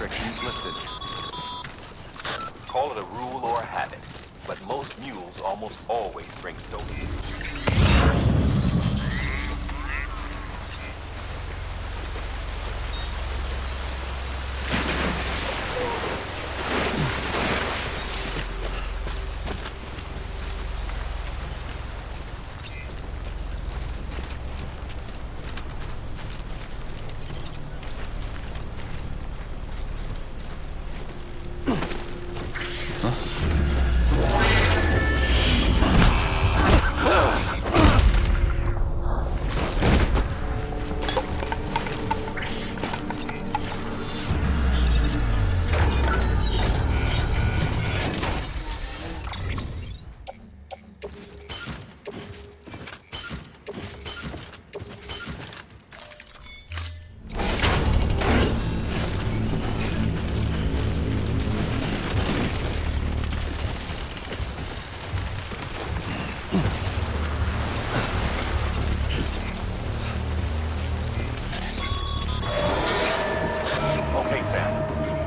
restrictions lifted. Call it a rule or a habit, but most mules almost always bring stogies.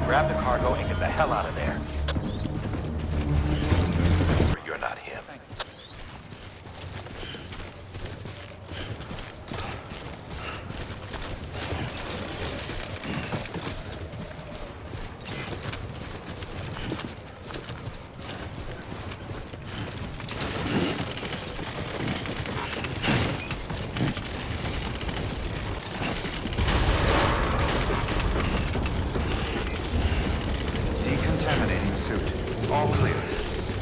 Grab the cargo and get the hell out of there. You're not him. All clear.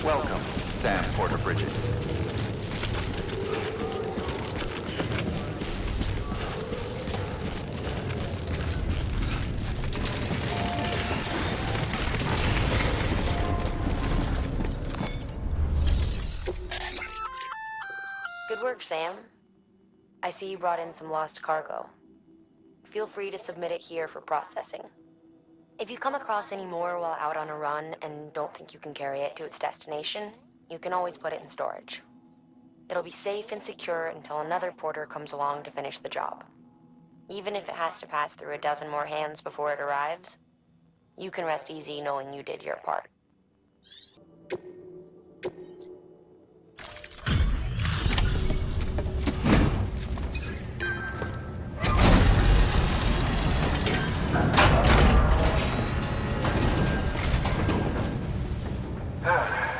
Welcome, Sam Porter Bridges. Good work, Sam. I see you brought in some lost cargo. Feel free to submit it here for processing. If you come across any more while out on a run and don't think you can carry it to its destination, you can always put it in storage. It'll be safe and secure until another porter comes along to finish the job. Even if it has to pass through a dozen more hands before it arrives, you can rest easy knowing you did your part.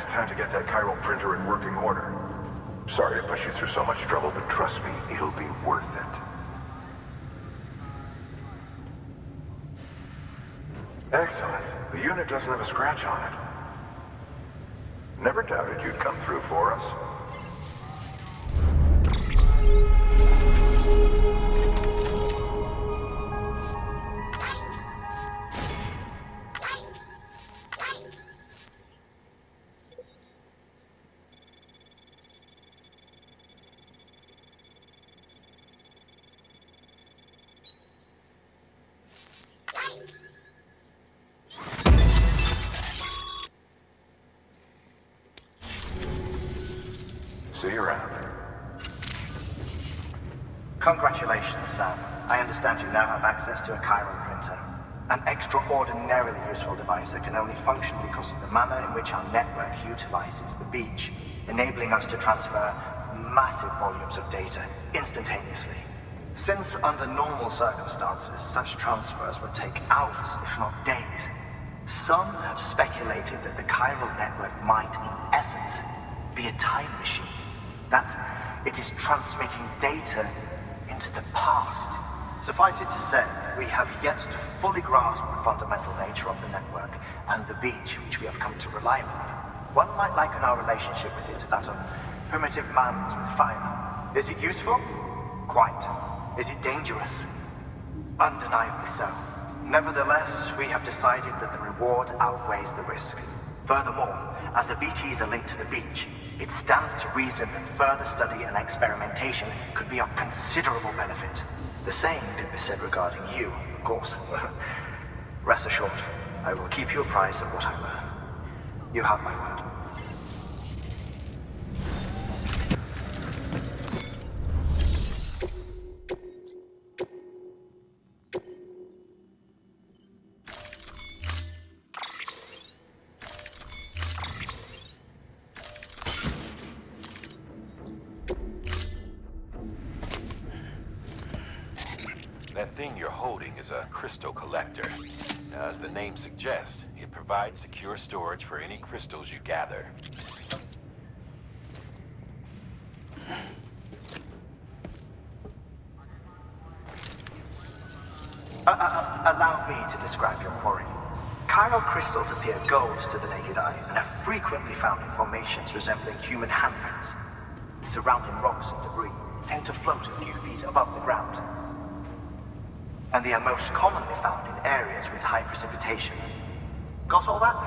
Time to get that chiral printer in working order. Sorry to push you through so much trouble, but trust me, it'll be worth it. Excellent. The unit doesn't have a scratch on it. Never doubted you'd come through for us. See you around. Congratulations, Sam. I understand you now have access to a chiral printer. An extraordinarily useful device that can only function because of the manner in which our network utilizes the beach, enabling us to transfer massive volumes of data instantaneously. Since under normal circumstances, such transfers would take hours, if not days, some have speculated that the chiral network might, in essence, be a time machine. That it is transmitting data into the past. Suffice it to say, we have yet to fully grasp the fundamental nature of the network and the beach which we have come to rely on. One might liken our relationship with it to that of primitive mans with fire. Is it useful? Quite. Is it dangerous? Undeniably so. Nevertheless, we have decided that the reward outweighs the risk. Furthermore, as the BTs are linked to the beach, it stands to reason that further study and experimentation could be of considerable benefit. The same can be said regarding you, of course. Rest assured, I will keep you apprised of what I learn. You have my word. That thing you're holding is a crystal collector. Now, as the name suggests, it provides secure storage for any crystals you gather. Allow me to describe your quarry. Chiral crystals appear gold to the naked eye and are frequently found in formations resembling human handprints. The surrounding rocks and debris tend to float a few feet above the ground. And they are most commonly found in areas with high precipitation. Got all that?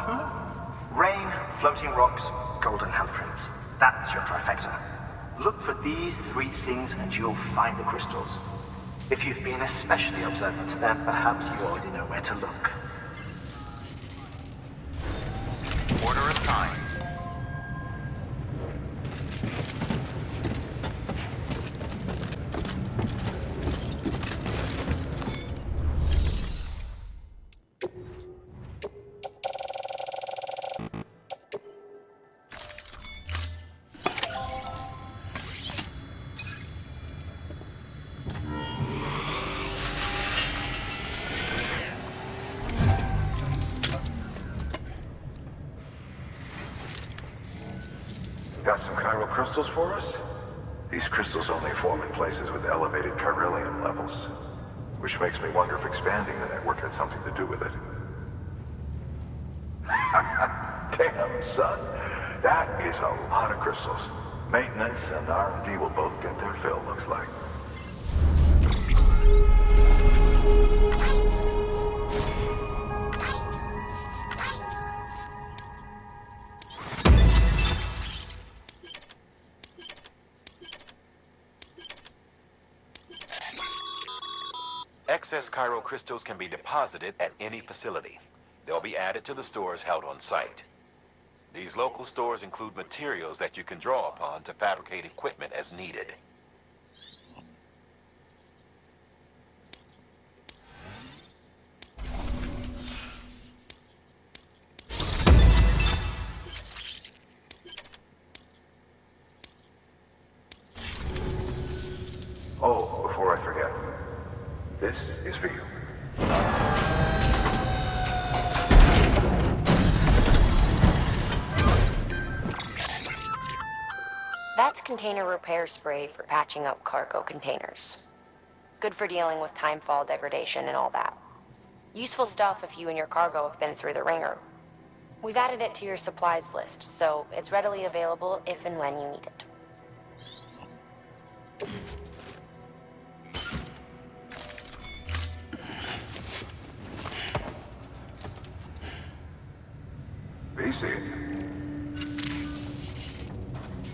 Rain, floating rocks, golden handprints. That's your trifecta. Look for these three things and you'll find the crystals. If you've been especially observant, then perhaps you already know where to look. Order assigned. Got some chiral crystals for us? These crystals only form in places with elevated chiralium levels, which makes me wonder if expanding the network had something to do with it. Damn, son. That is a lot of crystals. Maintenance and R&D will both get their fill, looks like. Excess chiral crystals can be deposited at any facility. They'll be added to the stores held on site. These local stores include materials that you can draw upon to fabricate equipment as needed. Oh, before I forget, this is for you. That's container repair spray for patching up cargo containers. Good for dealing with timefall degradation and all that. Useful stuff if you and your cargo have been through the ringer. We've added it to your supplies list, so it's readily available if and when you need it. BC.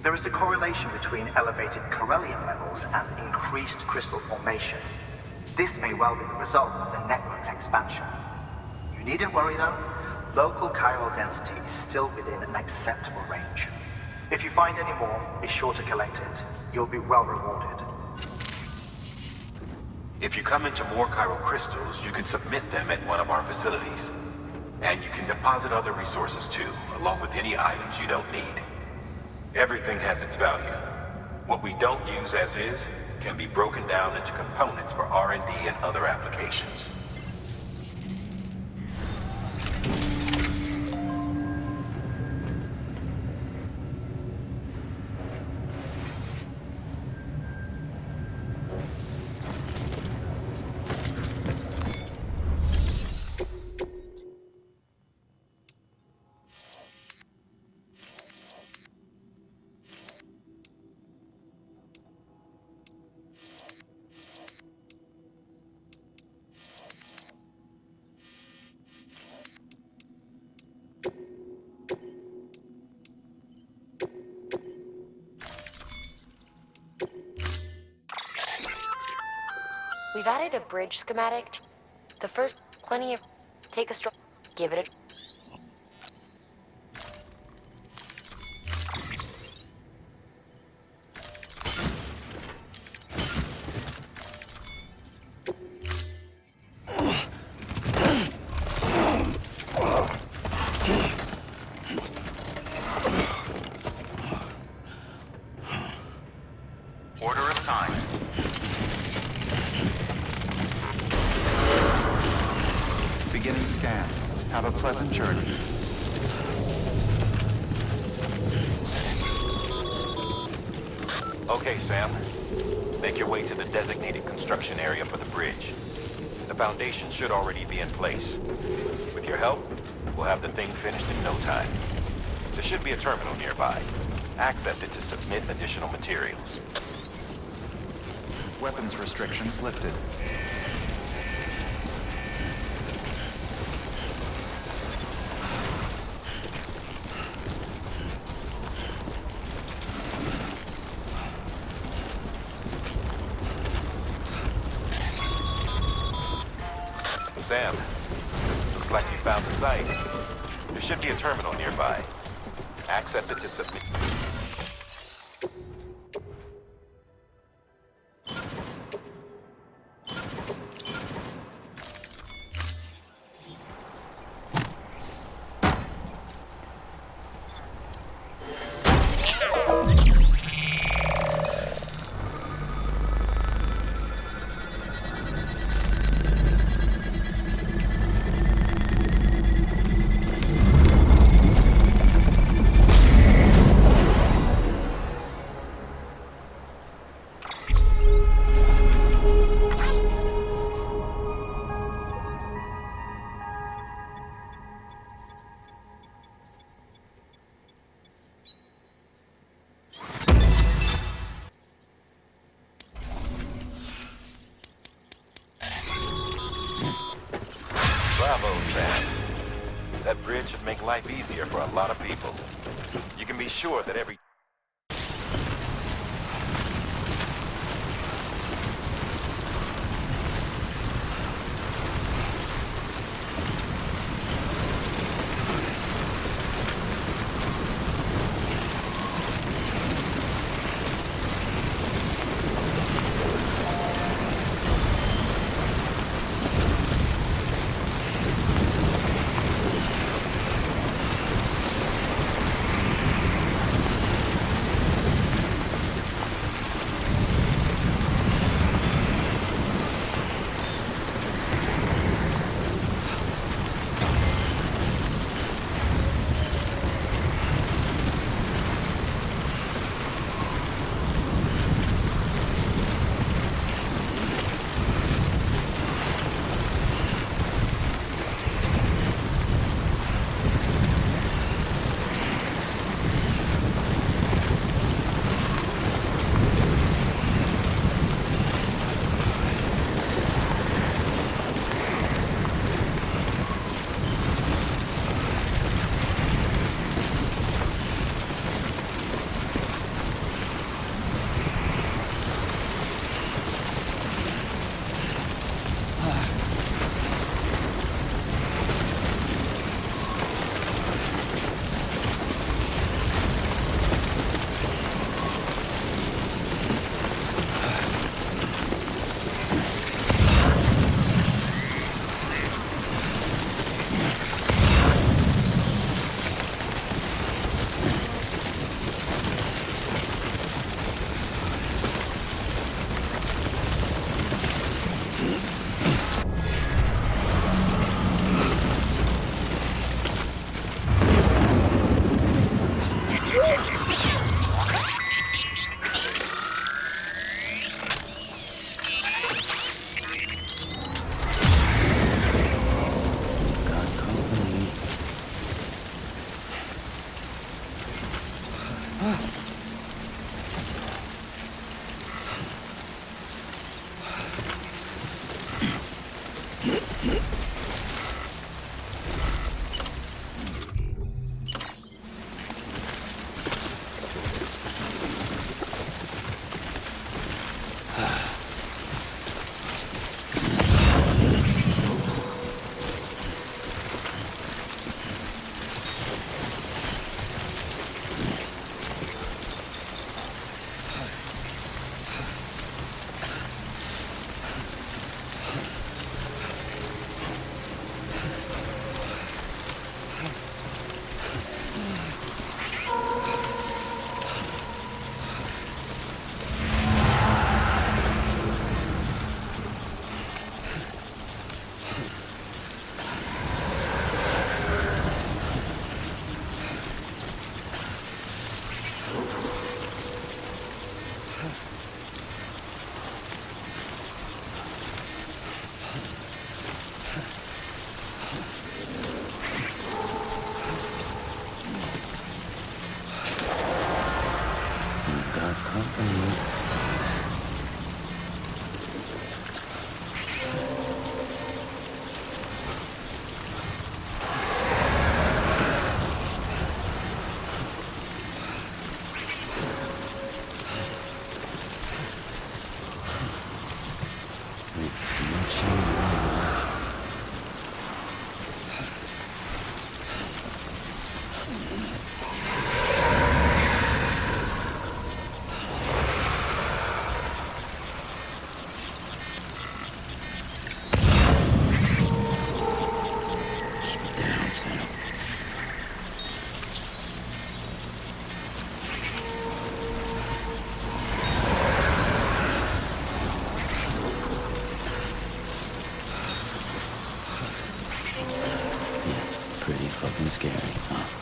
There is a correlation between elevated chiralium levels and increased crystal formation. This may well be the result of the network's expansion. You needn't worry though. Local chiral density is still within an acceptable range. If you find any more, be sure to collect it. You'll be well rewarded. If you come into more chiral crystals, you can submit them at one of our facilities. And you can deposit other resources too, along with any items you don't need. Everything has its value. What we don't use as is can be broken down into components for R&D and other applications. We've added a bridge schematic. The first plenty of... Take a stroll. Give it a... Order assigned. Okay, Sam. Make your way to the designated construction area for the bridge. The foundation should already be in place. With your help, we'll have the thing finished in no time. There should be a terminal nearby. Access it to submit additional materials. Weapons restrictions lifted. Sam, looks like you found the site. There should be a terminal nearby. Access it to submit. Bravo, Sam. That bridge should make life easier for a lot of people. You can be sure that every... Pretty fucking scary, huh?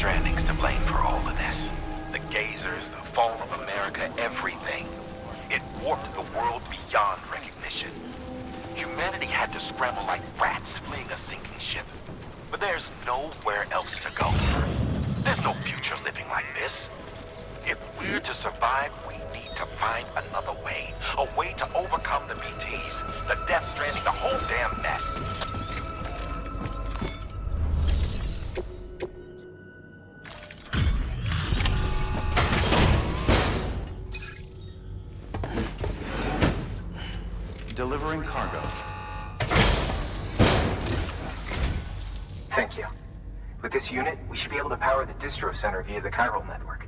Stranding's to blame for all of this. The gazers, the fall of America, everything. It warped the world beyond recognition. Humanity had to scramble like rats fleeing a sinking ship. But there's nowhere else to go. There's no future living like this. If we're to survive, we need to find another way. A way to overcome the BTs, the Death Stranding, the whole damn mess. Delivering cargo. Thank you. With this unit, we should be able to power the distro center via the chiral network.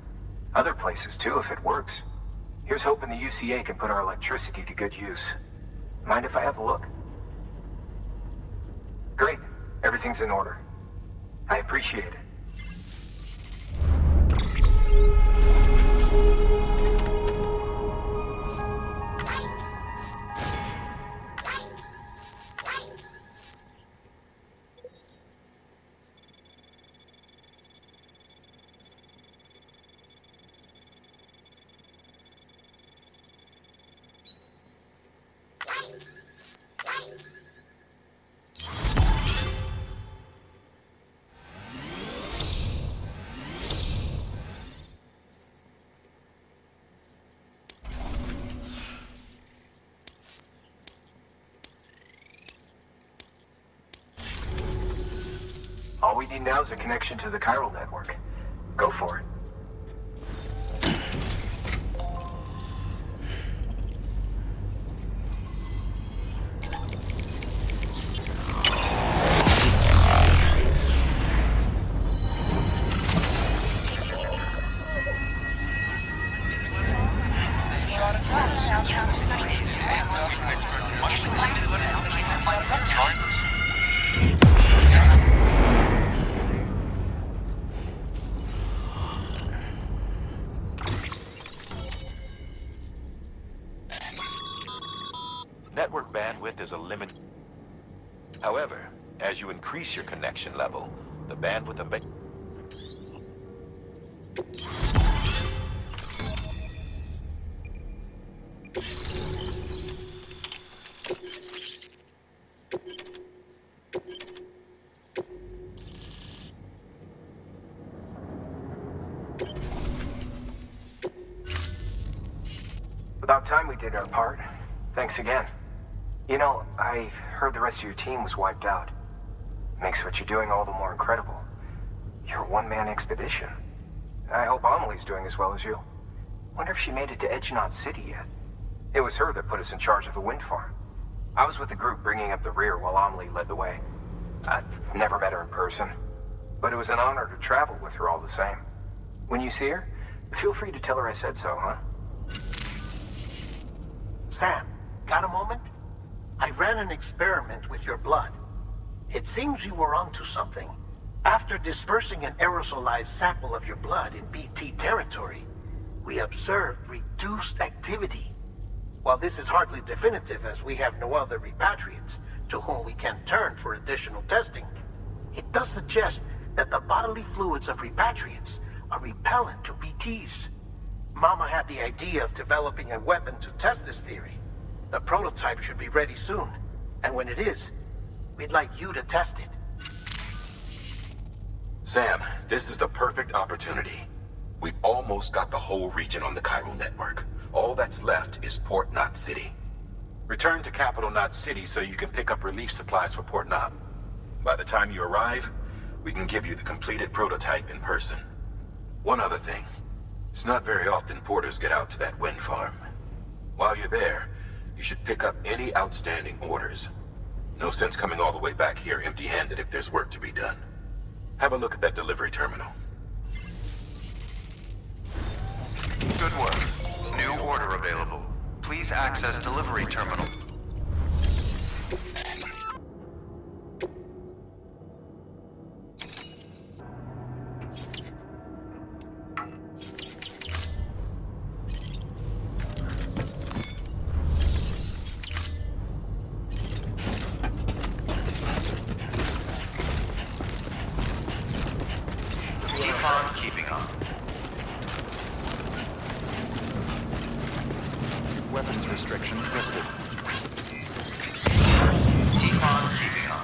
Other places too, if it works. Here's hoping the UCA can put our electricity to good use. Mind if I have a look? Great. Everything's in order. I appreciate it. All we need now is a connection to the chiral network. Go for it. Network bandwidth is a limit. However, as you increase your connection level, the bandwidth of About time we did our part. Thanks again. You know, I heard the rest of your team was wiped out. Makes what you're doing all the more incredible. You're a one-man expedition. I hope Amelie's doing as well as you. Wonder if she made it to Edgenot City yet. It was her that put us in charge of the wind farm. I was with the group bringing up the rear while Amelie led the way. I've never met her in person, but it was an honor to travel with her all the same. When you see her, feel free to tell her I said so, huh? Sam, got a moment? I ran an experiment with your blood. It seems you were onto something. After dispersing an aerosolized sample of your blood in BT territory, we observed reduced activity. While this is hardly definitive as we have no other repatriates to whom we can turn for additional testing, it does suggest that the bodily fluids of repatriates are repellent to BTs. Mama had the idea of developing a weapon to test this theory. The prototype should be ready soon, and when it is, we'd like you to test it. Sam, this is the perfect opportunity. We've almost got the whole region on the chiral network. All that's left is Port Knot City. Return to Capital Knot City so you can pick up relief supplies for Port Knot. By the time you arrive, we can give you the completed prototype in person. One other thing. It's not very often porters get out to that wind farm. While you're there, you should pick up any outstanding orders. No sense coming all the way back here empty-handed if there's work to be done. Have a look at that delivery terminal. Good work. New order available. Please access delivery terminal. Keep on keeping on. Weapons restrictions lifted. Keep on keeping on.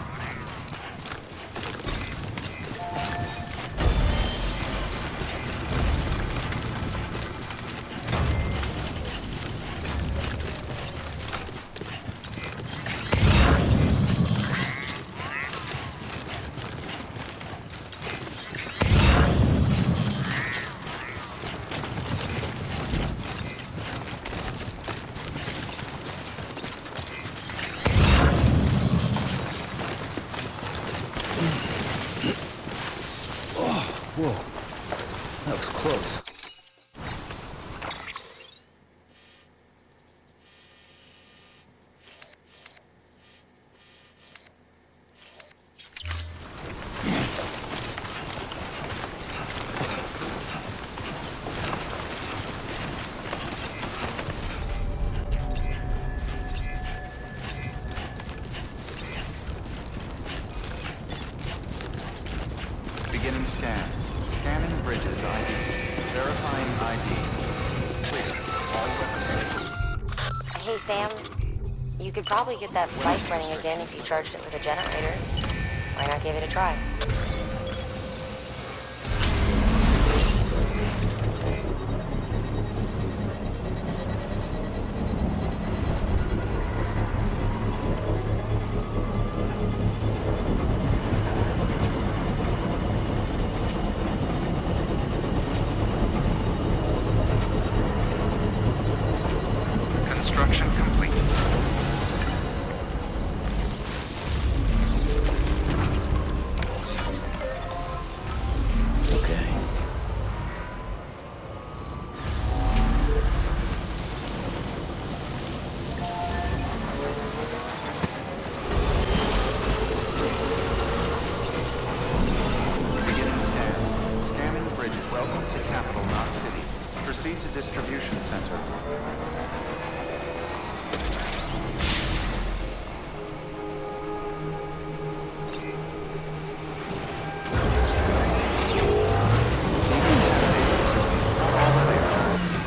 Hey, Sam. You could probably get that bike running again if you charged it with a generator. Why not give it a try? Construction complete. Okay. Beginning scan. Scanning the bridge. Welcome to Capital, not City. Proceed to Distribution Center.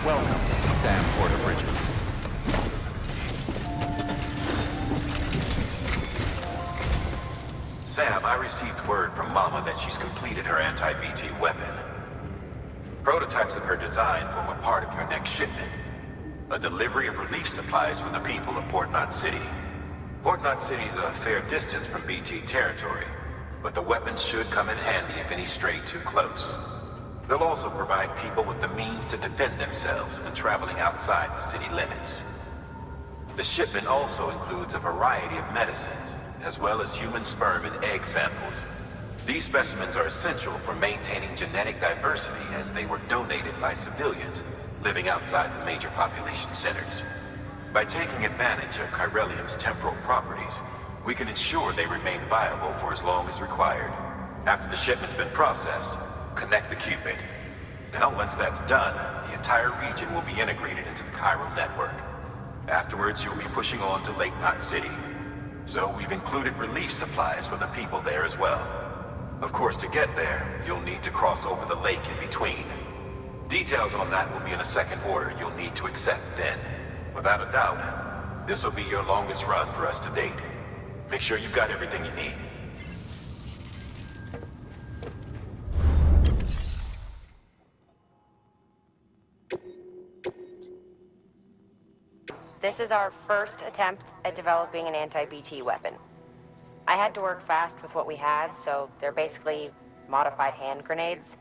Welcome, Sam Porter Bridges. Sam, I received word from Mama that she's completed her anti-BT weapon. Prototypes of her design form a part of your next shipment. A delivery of relief supplies for the people of Port Knot City. Port Knot City is a fair distance from BT territory, but the weapons should come in handy if any stray too close. They'll also provide people with the means to defend themselves when traveling outside the city limits. The shipment also includes a variety of medicines, as well as human sperm and egg samples. These specimens are essential for maintaining genetic diversity as they were donated by civilians living outside the major population centers. By taking advantage of chiralium's temporal properties, we can ensure they remain viable for as long as required. After the shipment's been processed, connect the Cupid. Now, once that's done, the entire region will be integrated into the Chiral network. Afterwards, you'll be pushing on to Lake Knot City. So we've included relief supplies for the people there as well. Of course, to get there, you'll need to cross over the lake in between. Details on that will be in a second order you'll need to accept then. Without a doubt, this will be your longest run for us to date. Make sure you've got everything you need. This is our first attempt at developing an anti-BT weapon. I had to work fast with what we had, so they're basically modified hand grenades.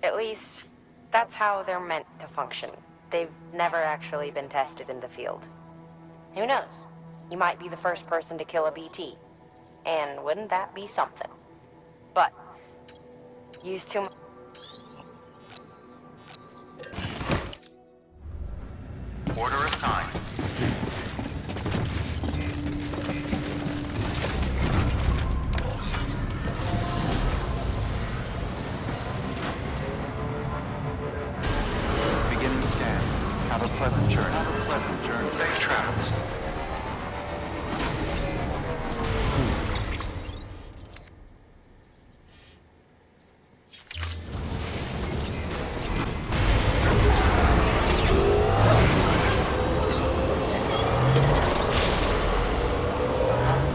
At least, that's how they're meant to function. They've never actually been tested in the field. Who knows? You might be the first person to kill a BT. And wouldn't that be something? But, use too much. Order assigned. Beginning scan. Have a pleasant journey. Have a pleasant journey. Safe travels.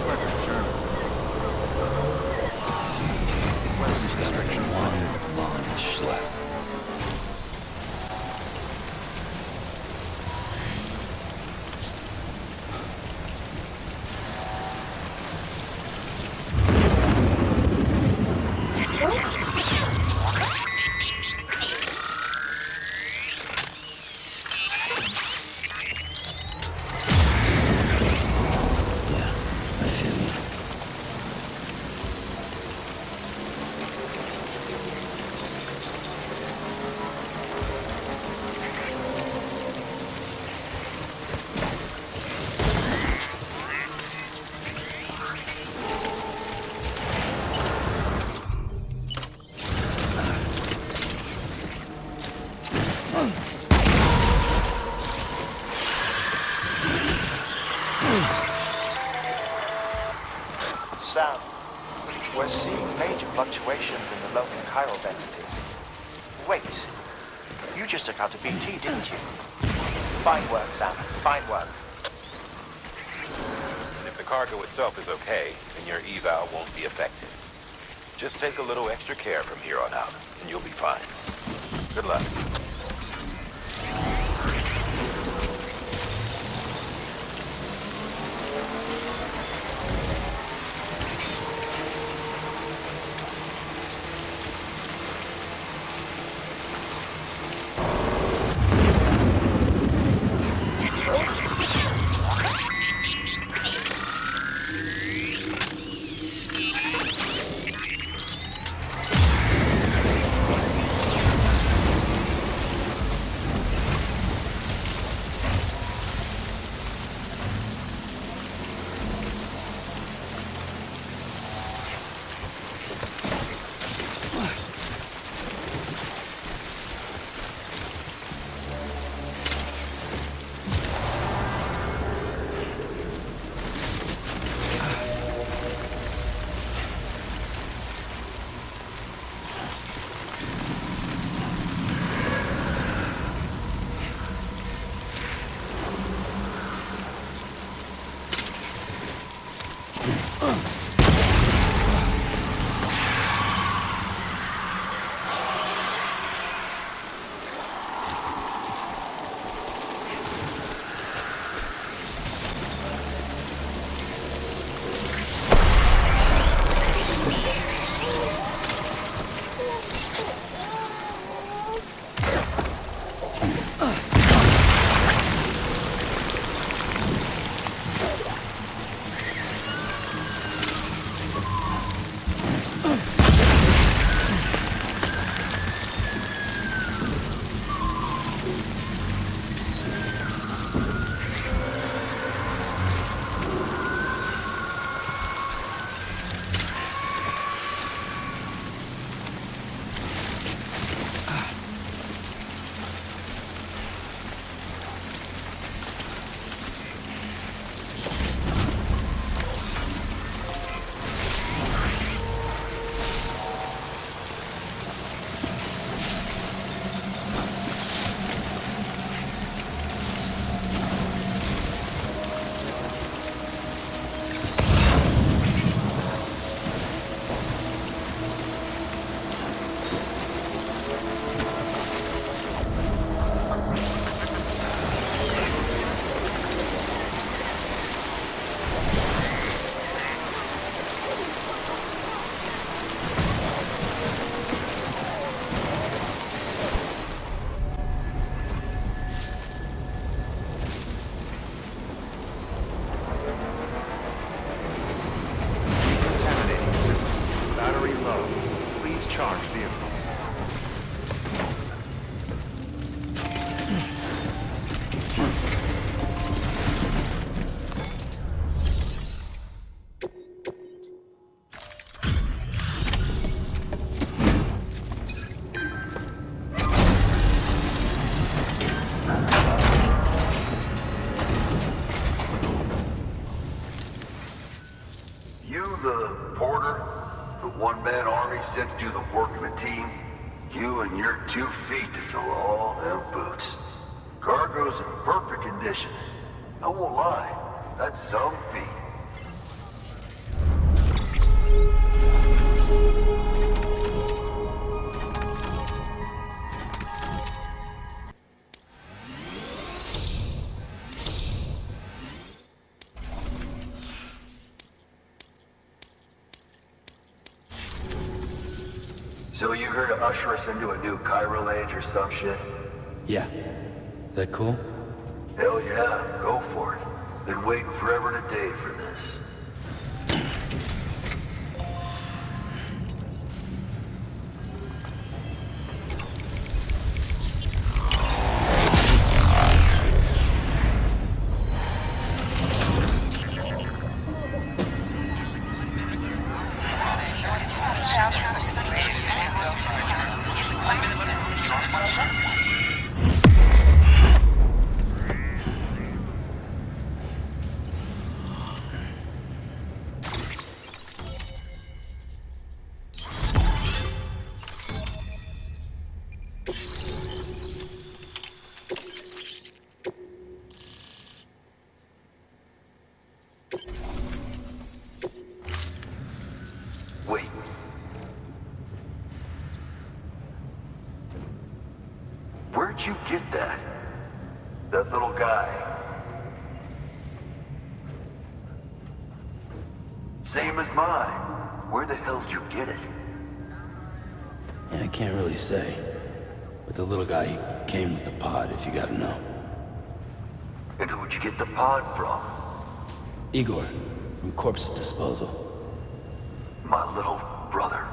Pleasant journey. This has got one long schlep. Yeah, I feel you. Sam, we're seeing major fluctuations in the local chiral density. Wait, you just took out a BT, didn't you? Fine work, Sam. Fine work. And if the cargo itself is okay, then your eval won't be affected. Just take a little extra care from here on out, and you'll be fine. Good luck. Charge vehicle. You the porter? The one-man army sent to do the work of a team? You and your 2 feet to fill all them boots. Cargo's in perfect condition. I won't lie, that's some feat. So you here to usher us into a new chiral age or some shit? Yeah. That cool? Hell yeah, go for it. Been waiting forever and a day for this. That little guy. Same as mine. Where the hell did you get it? Yeah, I can't really say. But the little guy, he came with the pod, if you gotta know. And who'd you get the pod from? Igor, from Corpse Disposal. My little brother.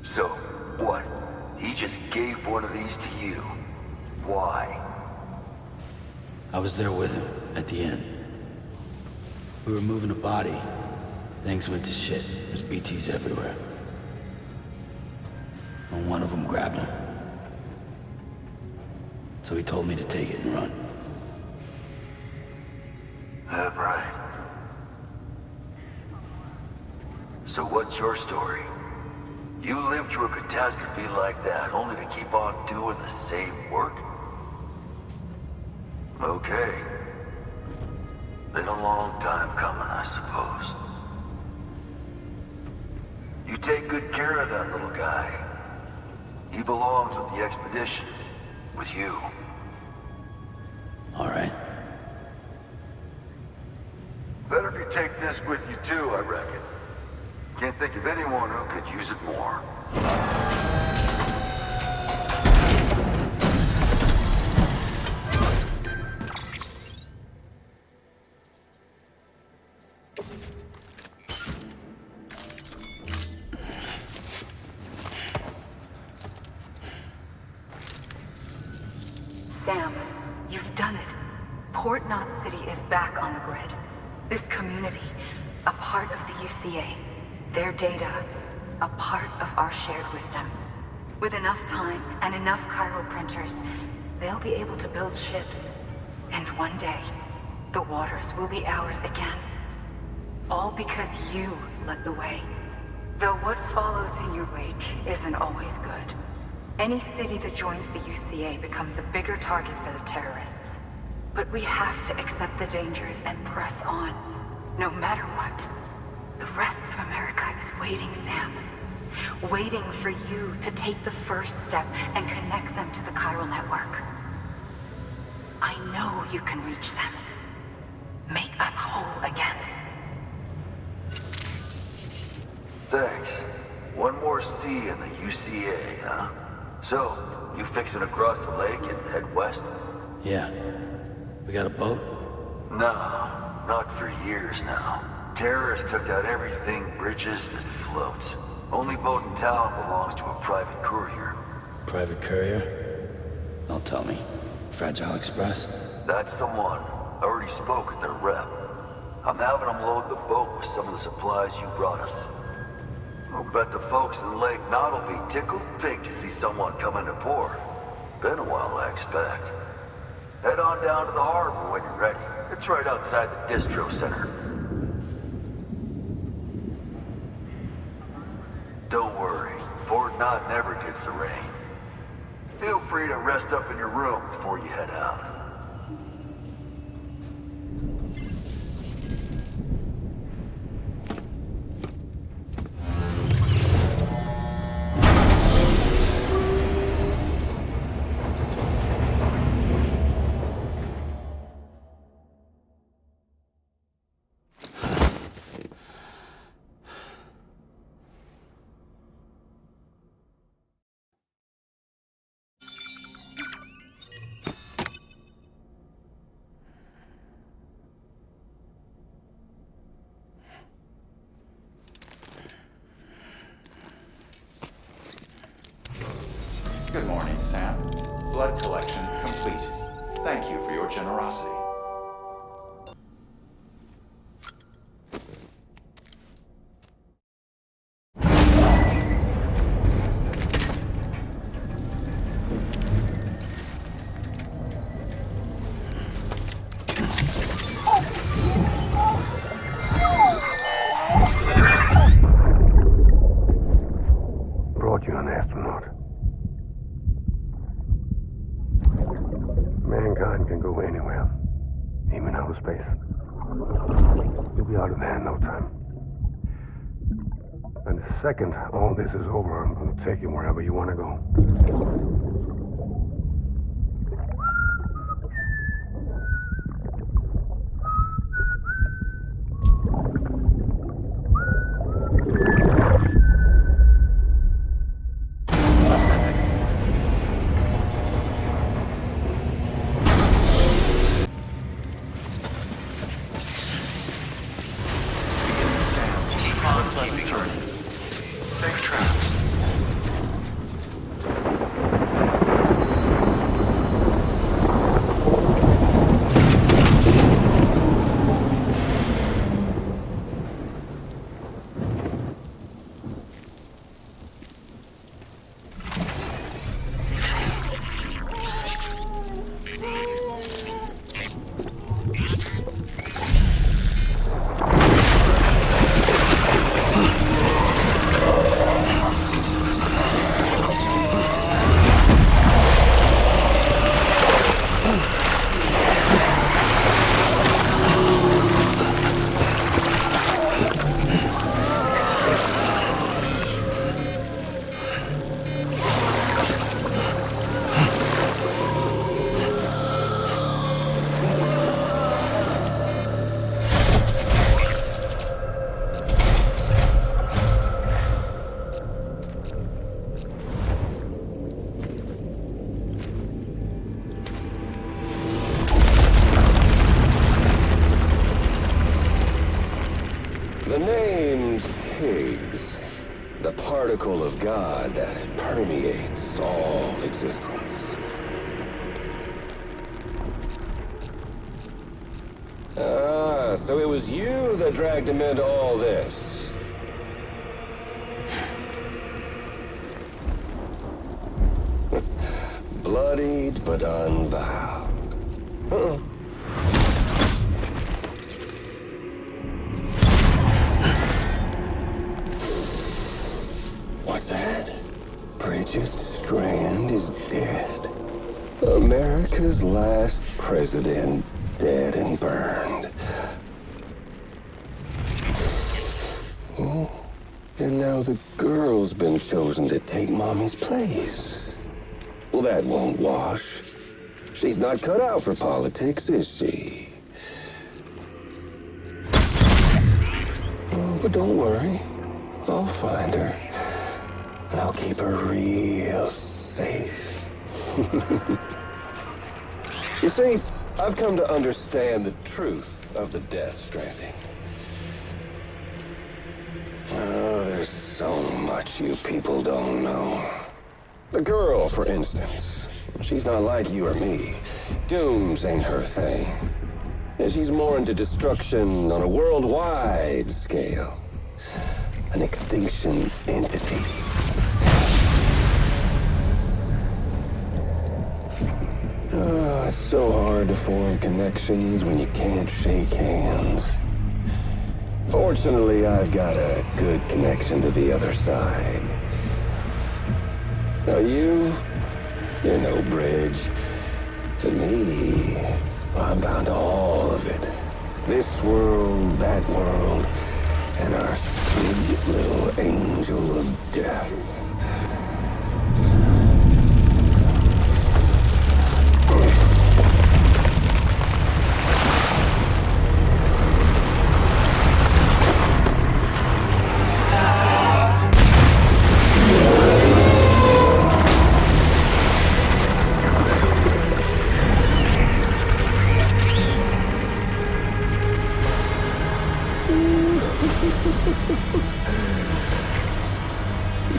So, what? He just gave one of these to you. Why? I was there with him, at the end. We were moving a body. Things went to shit. There's BTs everywhere. And one of them grabbed him. So he told me to take it and run. That right. So what's your story? You lived through a catastrophe like that, only to keep on doing the same work? Okay. Been a long time coming, I suppose. You take good care of that little guy. He belongs with the expedition. With you. All right. Better if you take this with you too, I reckon. Can't think of anyone who could use it more. Sam, you've done it. Port Knot City is back on the grid. This community, a part of the UCA. Their data, a part of our shared wisdom. With enough time and enough chiral printers, they'll be able to build ships. And one day, the waters will be ours again. All because you led the way. Though what follows in your wake isn't always good. Any city that joins the UCA becomes a bigger target for the terrorists. But we have to accept the dangers and press on, no matter what. The rest of America is waiting, Sam. Waiting for you to take the first step and connect them to the chiral network. I know you can reach them. Make us whole again. Thanks. One more C in the UCA, huh? So, you fixing to cross the lake and head west? Yeah. We got a boat? No, not for years now. Terrorists took out everything bridges that floats. Only boat in town belongs to a private courier. Private courier? Don't tell me. Fragile Express? That's the one. I already spoke with their rep. I'm having them load the boat with some of the supplies you brought us. I'll bet the folks in Lake Knot will be tickled pink to see someone come into port. Been a while, I expect. Head on down to the harbor when you're ready. It's right outside the distro center. Don't worry, Port Knot never gets the rain. Feel free to rest up in your room before you head out. Good morning, Sam. Blood collection complete. Thank you for your generosity. Brought you an astronaut. Mankind can go anywhere, even outer space. You'll be out of there in no time. And the second all this is over, I'm going to take you wherever you want to go. particle of God that permeates all existence. Ah, so it was you that dragged him into all this. Bloodied but unvowed. What's that? Bridget Strand is dead. America's last president dead and burned. Oh, and now the girl's been chosen to take Mommy's place. Well, that won't wash. She's not cut out for politics, is she? Oh, but don't worry. I'll find her. And I'll keep her real safe. You see, I've come to understand the truth of the Death Stranding. Oh, there's so much you people don't know. The girl, for instance, she's not like you or me. Dooms ain't her thing. And she's more into destruction on a worldwide scale. An extinction entity. Oh, it's so hard to form connections when you can't shake hands. Fortunately, I've got a good connection to the other side. Now you're no bridge. But me, I'm bound to all of it. This world, that world, and our sweet little angel of death.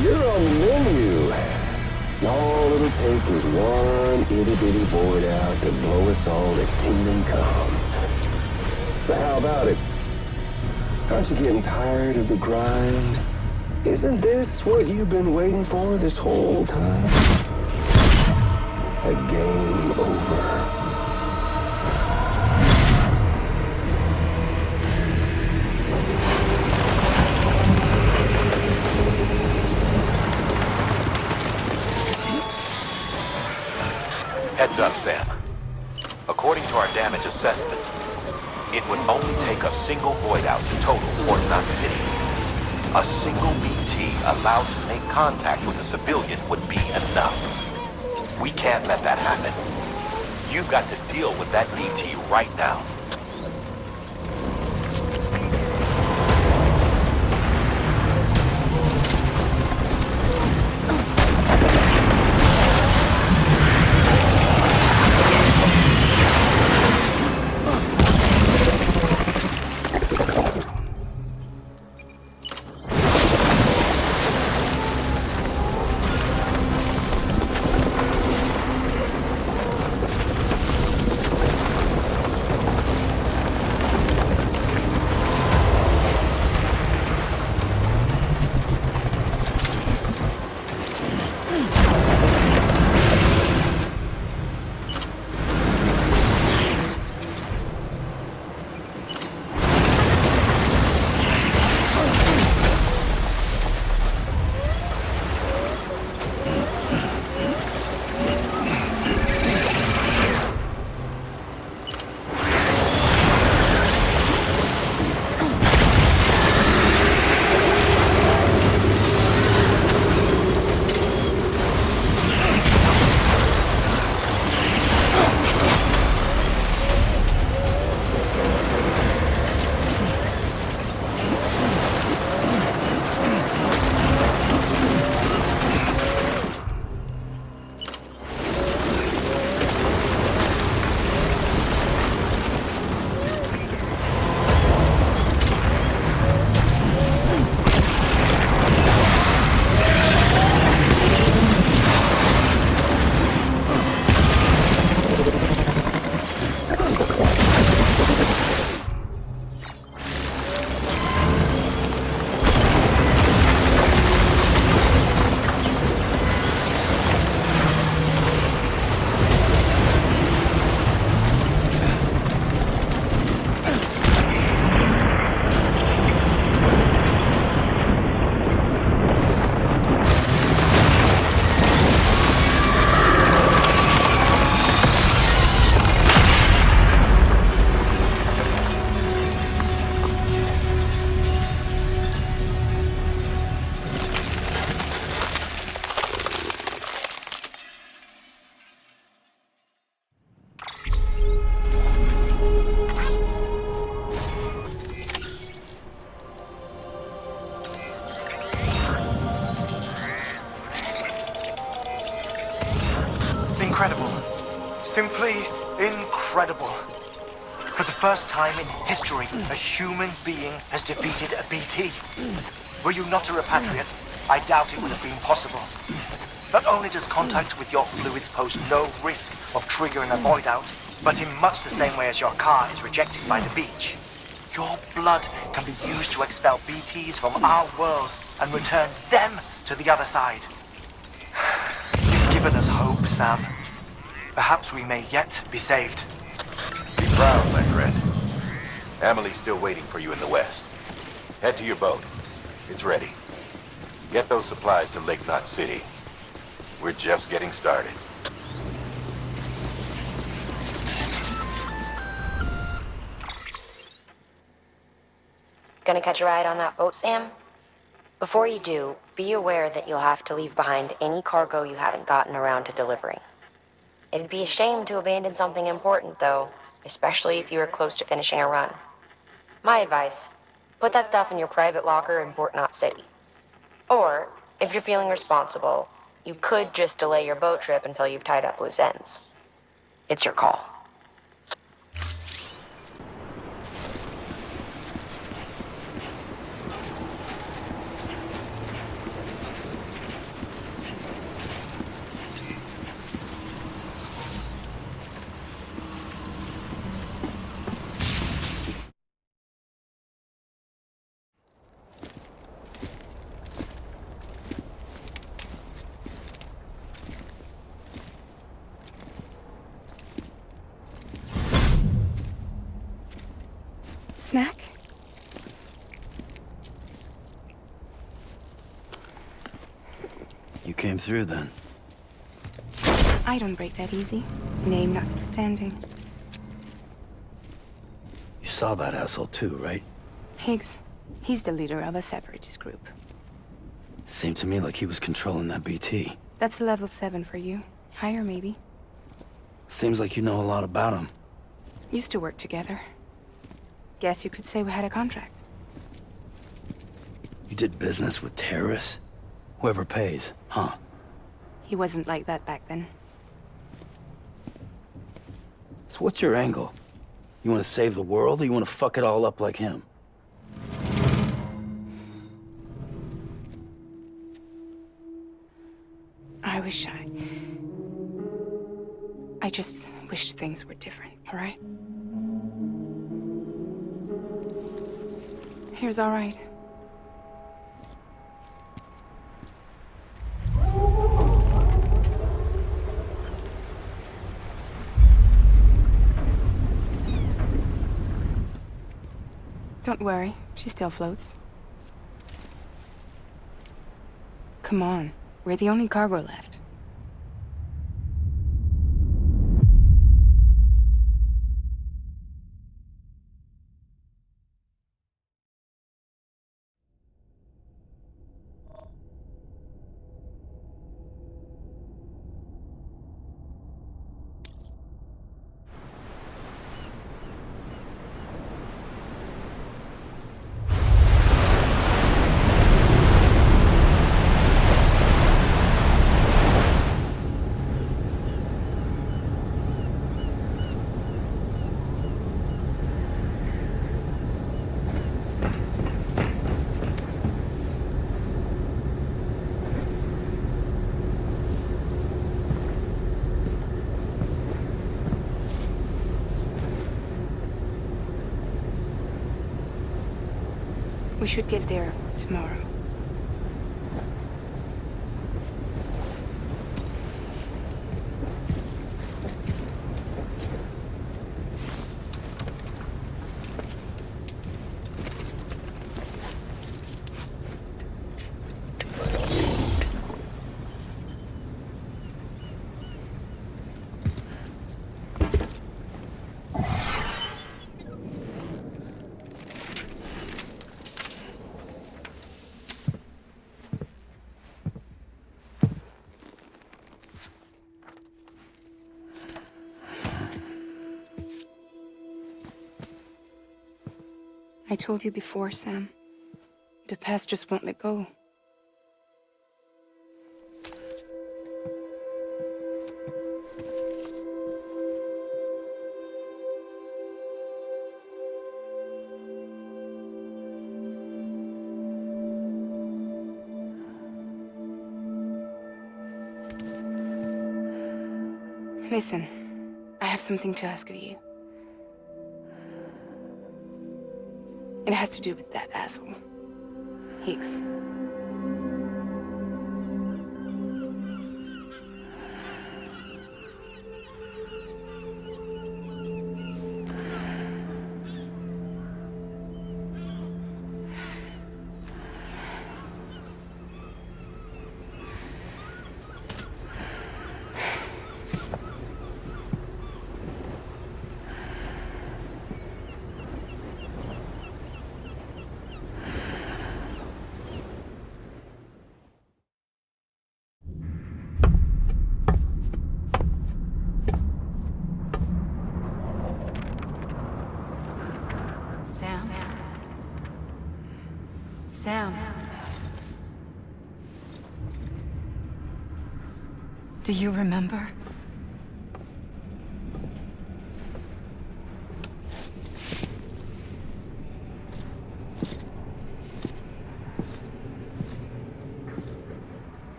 You're on the menu. All it'll take is one itty-bitty void out to blow us all to kingdom come. So how about it? Aren't you getting tired of the grind? Isn't this what you've been waiting for this whole time? A game over. Heads up, Sam. According to our damage assessments, it would only take a single void out to total Port Knot City. A single BT allowed to make contact with a civilian would be enough. We can't let that happen. You've got to deal with that BT right now. Simply incredible. For the first time in history, a human being has defeated a BT. Were you not a repatriate, I doubt it would have been possible. Not only does contact with your fluids pose no risk of triggering a void out, but in much the same way as your car is rejected by the beach, your blood can be used to expel BTs from our world and return them to the other side. You've given us hope, Sam. Perhaps we may yet be saved. Be proud, my friend. Amelie's still waiting for you in the west. Head to your boat. It's ready. Get those supplies to Lake Knot City. We're just getting started. Gonna catch a ride on that boat, Sam? Before you do, be aware that you'll have to leave behind any cargo you haven't gotten around to delivering. It'd be a shame to abandon something important, though, especially if you were close to finishing a run. My advice, put that stuff in your private locker in Port Knot City. Or, if you're feeling responsible, you could just delay your boat trip until you've tied up loose ends. It's your call. Snack? You came through then. I don't break that easy. Name notwithstanding. You saw that asshole too, right? Higgs. He's the leader of a separatist group. Seemed to me like he was controlling that BT. That's level 7 for you. Higher, maybe. Seems like you know a lot about him. Used to work together. Guess you could say we had a contract. You did business with terrorists? Whoever pays, huh? He wasn't like that back then. So what's your angle? You want to save the world, or you want to fuck it all up like him? I just wish things were different, all right? Here's all right. Don't worry, she still floats. Come on, we're the only cargo left. We should get there tomorrow. I told you before, Sam. The past just won't let go. Listen, I have something to ask of you. It has to do with that asshole, Higgs. Sam. Do you remember?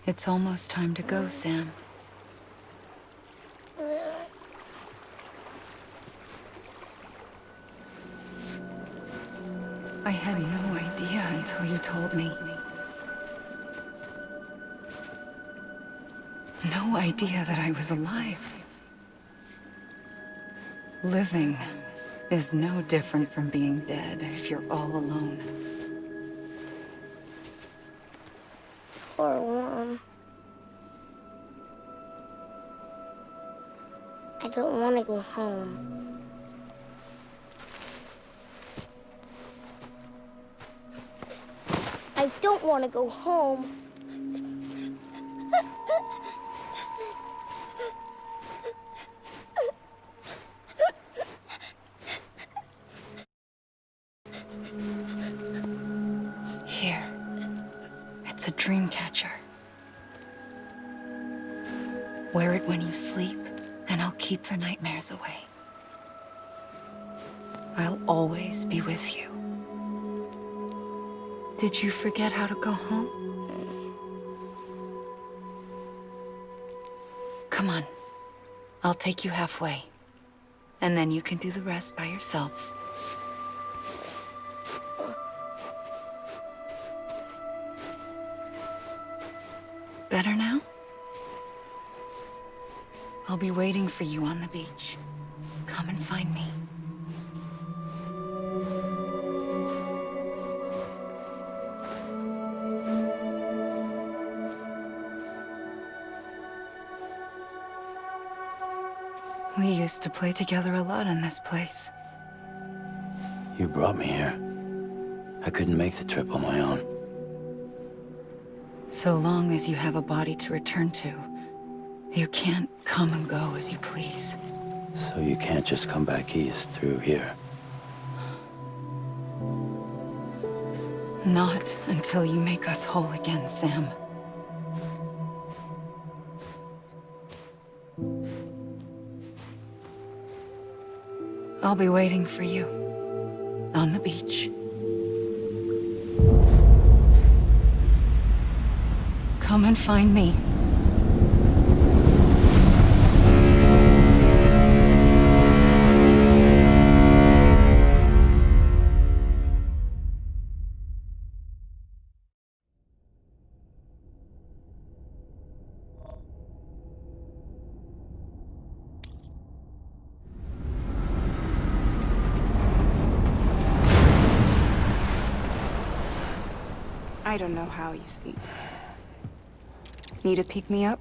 It's almost time to go, Sam. I had no idea until you told me. No idea that I was alive. Living is no different from being dead if you're all alone. Poor Worm. I don't want to go home. I don't want to go home. Here. It's a dream catcher. Wear it when you sleep, and I'll keep the nightmares away. I'll always be with you. Did you forget how to go home? Come on. I'll take you halfway. And then you can do the rest by yourself. Better now? I'll be waiting for you on the beach. Come and find me. We used to play together a lot in this place. You brought me here. I couldn't make the trip on my own. So long as you have a body to return to, you can't come and go as you please. So you can't just come back east through here? Not until you make us whole again, Sam. I'll be waiting for you on the beach. Come and find me. I don't know how you sleep. Need to pick me up?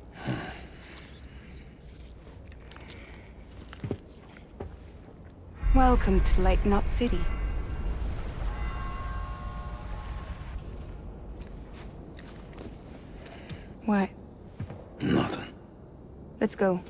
Welcome to Lake Knot City. What? Nothing. Let's go.